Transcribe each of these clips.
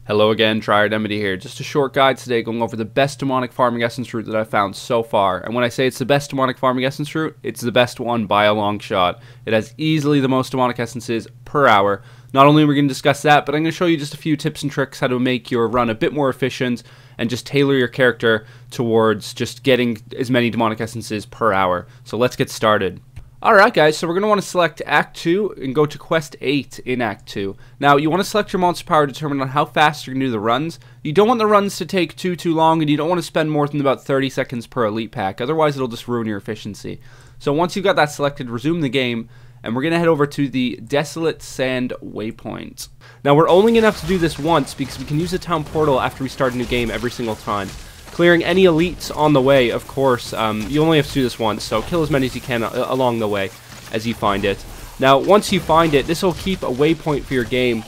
Hello again, TryHard here. Just a short guide today going over the best demonic farming essence route that I've found so far. And when I say it's the best demonic farming essence route, it's the best one by a long shot. It has easily the most demonic essences per hour. Not only are we going to discuss that, but I'm going to show you just a few tips and tricks how to make your run a bit more efficient and just tailor your character towards just getting as many demonic essences per hour. So let's get started. Alright guys, so we're going to want to select Act 2 and go to Quest 8 in Act 2. Now, you want to select your monster power determined on how fast you're going to do the runs. You don't want the runs to take too long, and you don't want to spend more than about 30 seconds per elite pack, otherwise it'll just ruin your efficiency. So once you've got that selected, resume the game, and we're going to head over to the Desolate Sand Waypoint. Now, we're only going to have to do this once, because we can use the town portal after we start a new game every single time. Clearing any elites on the way, of course, you only have to do this once, so kill as many as you can along the way as you find it. Now, once you find it, this will keep a waypoint for your game,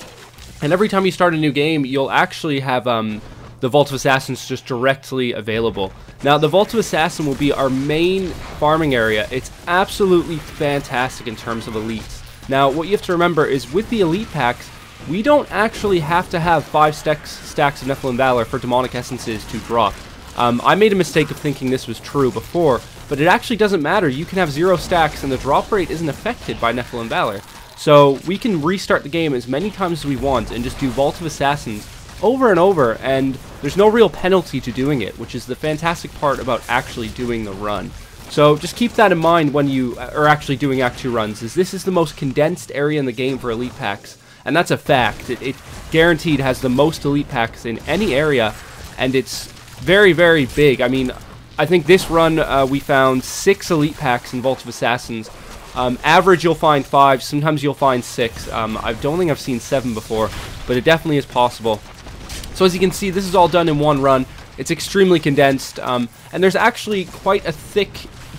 and every time you start a new game, you'll actually have the Vault of Assassins just directly available. Now, the Vault of Assassin will be our main farming area. It's absolutely fantastic in terms of elites. Now, what you have to remember is with the elite packs, we don't actually have to have 5 stacks of Nephilim Valor for demonic essences to drop. I made a mistake of thinking this was true before, but it actually doesn't matter. You can have 0 stacks and the drop rate isn't affected by Nephilim Valor. So we can restart the game as many times as we want and just do Vault of Assassins over and over, and there's no real penalty to doing it, which is the fantastic part about actually doing the run. So just keep that in mind when you are actually doing Act 2 runs, is this is the most condensed area in the game for elite packs, and that's a fact. It guaranteed has the most elite packs in any area, and it's very, very big. I mean, I think this run we found 6 elite packs in Vault of Assassins. Average you'll find 5, sometimes you'll find 6. I don't think I've seen 7 before, but it definitely is possible. So as you can see, this is all done in one run. It's extremely condensed, and there's actually quite a thick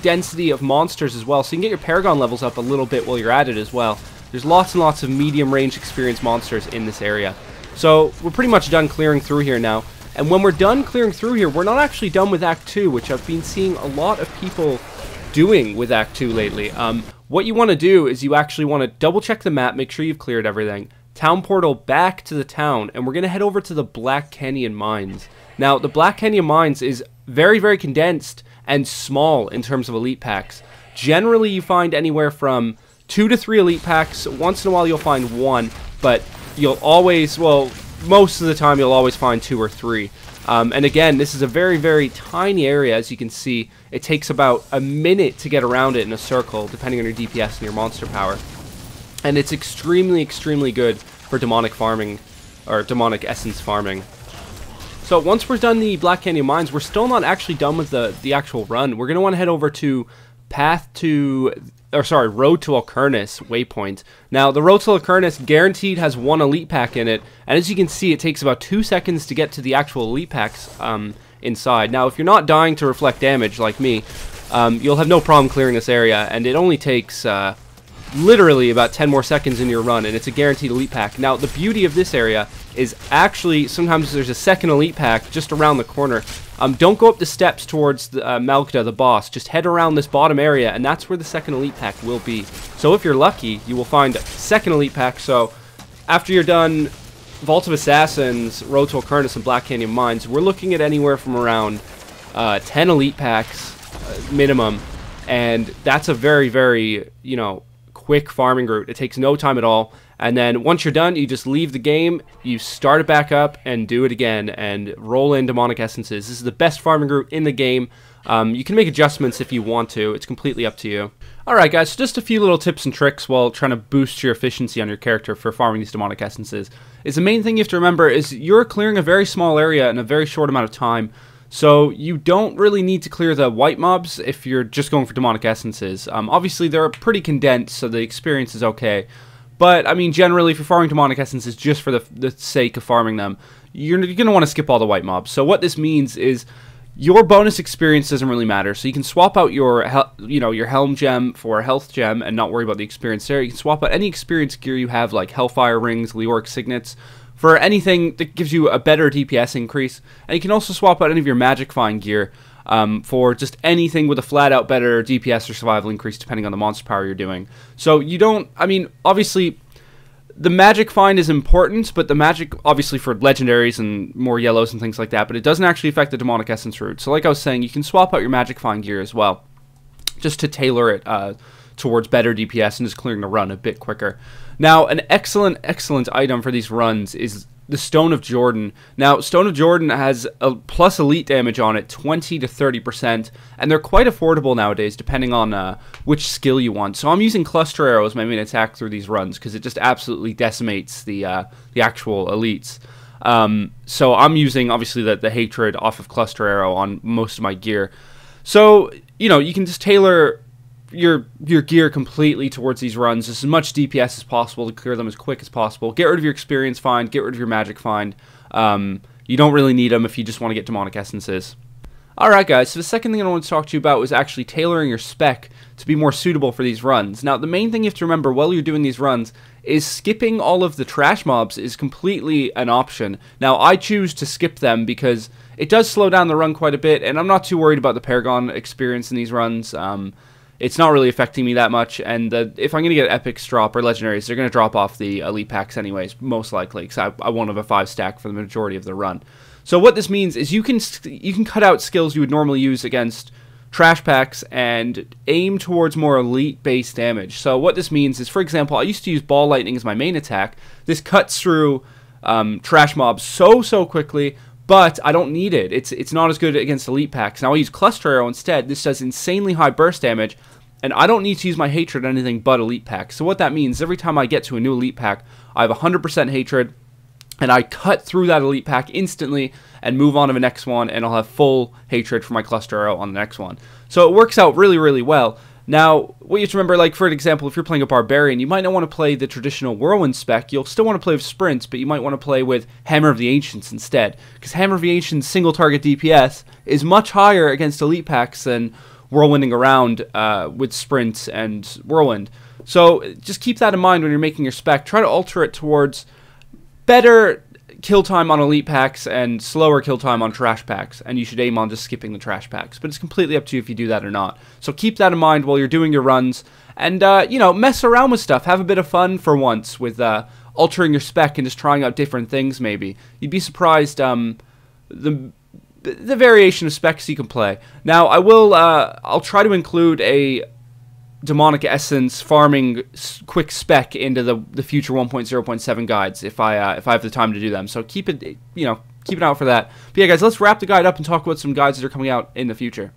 density of monsters as well, so you can get your Paragon levels up a little bit while you're at it as well. There's lots and lots of medium range experienced monsters in this area. So we're pretty much done clearing through here now. And when we're done clearing through here, we're not actually done with Act 2, which I've been seeing a lot of people doing with Act 2 lately. What you want to do is you actually want to double check the map, make sure you've cleared everything, town portal back to the town, and we're going to head over to the Black Canyon Mines. Now, the Black Canyon Mines is very, very condensed and small in terms of elite packs. Generally, you find anywhere from 2 to 3 elite packs. Once in a while, you'll find 1, but you'll always, well, most of the time you'll always find 2 or 3. And again, this is a very, very tiny area, as you can see. It takes about a minute to get around it in a circle, depending on your DPS and your monster power. And it's extremely, extremely good for demonic farming, or demonic essence farming. So once we're done the Black Canyon Mines, we're still not actually done with the actual run. We're going to want to head over to Road to Alcurnus waypoint. Now, the Road to Alcurnus guaranteed has 1 elite pack in it, and as you can see, it takes about 2 seconds to get to the actual elite packs inside. Now, if you're not dying to reflect damage like me, you'll have no problem clearing this area, and it only takes literally about 10 more seconds in your run, and it's a guaranteed elite pack. Now, the beauty of this area is actually sometimes there's a second elite pack just around the corner. Don't go up the steps towards the, Malkda, the boss. Just head around this bottom area, and that's where the second elite pack will be. So if you're lucky, you will find a second elite pack. So after you're done Vault of Assassins, Road to Alcurnus, and Black Canyon Mines, we're looking at anywhere from around 10 elite packs minimum, and that's a very, very, you know, quick farming route. It takes no time at all. And then once you're done, you just leave the game, you start it back up, and do it again, and roll in demonic essences. This is the best farming route in the game. You can make adjustments if you want to. It's completely up to you. Alright guys, so just a few little tips and tricks while trying to boost your efficiency on your character for farming these demonic essences. The main thing you have to remember is you're clearing a very small area in a very short amount of time. So you don't really need to clear the white mobs if you're just going for demonic essences. Obviously, they're pretty condensed, so the experience is okay. But, I mean, generally, if you're farming demonic essences just for the sake of farming them, you're going to want to skip all the white mobs. So what this means is your bonus experience doesn't really matter. So you can swap out your Helm Gem for a Health Gem and not worry about the experience there. You can swap out any experience gear you have, like Hellfire Rings, Leoric Signets, for anything that gives you a better DPS increase. And you can also swap out any of your Magic Find gear for just anything with a flat-out better DPS or survival increase depending on the monster power you're doing. So you don't, I mean, obviously, the magic find is important, but the magic, obviously for legendaries and more yellows and things like that, but it doesn't actually affect the demonic essence route. So like I was saying, you can swap out your magic find gear as well, just to tailor it towards better DPS and just clearing the run a bit quicker. Now, an excellent item for these runs is the Stone of Jordan. Now, Stone of Jordan has a plus elite damage on it, 20 to 30%, and they're quite affordable nowadays, depending on which skill you want. So I'm using Cluster Arrow as my main attack through these runs, because it just absolutely decimates the actual elites. So I'm using, obviously, the Hatred off of Cluster Arrow on most of my gear. So, you know, you can just tailor your gear completely towards these runs, as much DPS as possible to clear them as quick as possible. Get rid of your experience find, get rid of your magic find. You don't really need them if you just want to get demonic essences. Alright guys, so the second thing I want to talk to you about was actually tailoring your spec to be more suitable for these runs. Now, the main thing you have to remember while you're doing these runs is skipping all of the trash mobs is completely an option. Now, I choose to skip them because it does slow down the run quite a bit, and I'm not too worried about the Paragon experience in these runs. It's not really affecting me that much, and if I'm going to get epics drop or legendaries, they're going to drop off the elite packs anyways, most likely, because I won't have a 5 stack for the majority of the run. So what this means is you can cut out skills you would normally use against trash packs and aim towards more elite base damage. So what this means is, for example, I used to use Ball Lightning as my main attack. This cuts through trash mobs so quickly, but I don't need it. It's not as good against elite packs. Now I use Cluster Arrow instead. This does insanely high burst damage, and I don't need to use my Hatred on anything but elite packs. So what that means, every time I get to a new elite pack, I have 100% Hatred, and I cut through that elite pack instantly and move on to the next one, and I'll have full Hatred for my Cluster Arrow on the next one. So it works out really well. Now, what you have to remember, like for example, if you're playing a Barbarian, you might not want to play the traditional Whirlwind spec. You'll still want to play with Sprints, but you might want to play with Hammer of the Ancients instead, because Hammer of the Ancients' single target DPS is much higher against elite packs than whirlwinding around with Sprint and Whirlwind. So just keep that in mind when you're making your spec. Try to alter it towards better kill time on elite packs and slower kill time on trash packs, and you should aim on just skipping the trash packs. But it's completely up to you if you do that or not. So keep that in mind while you're doing your runs, and you know, mess around with stuff. Have a bit of fun for once with altering your spec and just trying out different things. Maybe you'd be surprised the variation of specs you can play. Now, I'll try to include a demonic essence farming quick spec into the future 1.0.7 guides if I have the time to do them. So keep it, you know, keep an eye out for that. But yeah, guys, let's wrap the guide up and talk about some guides that are coming out in the future.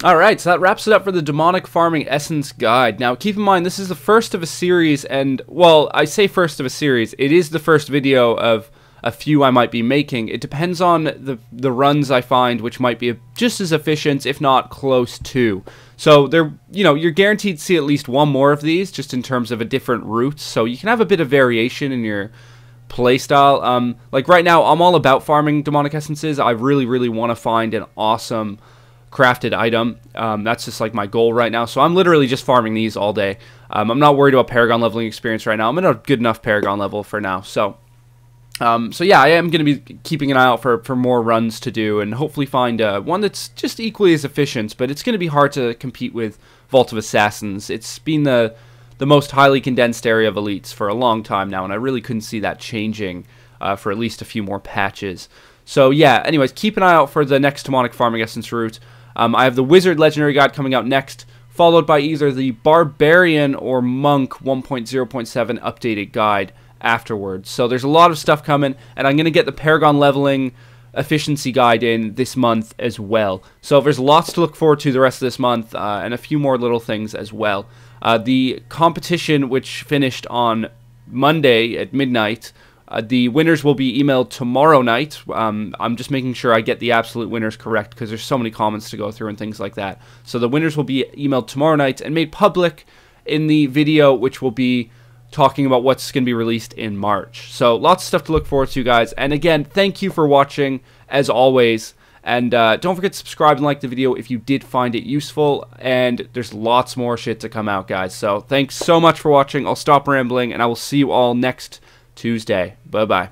Alright, so that wraps it up for the Demonic Farming Essence Guide. Now, keep in mind, this is the first of a series, and, well, I say first of a series, it is the first video of a few I might be making. It depends on the runs I find, which might be just as efficient, if not close to. So you know, you're guaranteed to see at least one more of these, just in terms of a different route. So you can have a bit of variation in your playstyle. Like right now, I'm all about farming demonic essences. I really want to find an awesome crafted item. That's just like my goal right now. So I'm literally just farming these all day. I'm not worried about Paragon leveling experience right now. I'm at a good enough Paragon level for now. So yeah, I am going to be keeping an eye out for more runs to do, and hopefully find one that's just equally as efficient, but it's going to be hard to compete with Vault of Assassins. It's been the most highly condensed area of elites for a long time now, and I really couldn't see that changing for at least a few more patches. So yeah, anyways, keep an eye out for the next Demonic Farming Essence route. I have the Wizard Legendary Guide coming out next, followed by either the Barbarian or Monk 1.0.7 updated guide afterwards. So there's a lot of stuff coming, and I'm going to get the Paragon leveling efficiency guide in this month as well. So there's lots to look forward to the rest of this month, and a few more little things as well. The competition, which finished on Monday at midnight, the winners will be emailed tomorrow night. I'm just making sure I get the absolute winners correct, because there's so many comments to go through and things like that. So the winners will be emailed tomorrow night and made public in the video, which will be talking about what's going to be released in March. So lots of stuff to look forward to, guys. And again, thank you for watching, as always. And don't forget to subscribe and like the video if you did find it useful. And there's lots more shit to come out, guys. So thanks so much for watching. I'll stop rambling, and I will see you all next Tuesday. Bye-bye.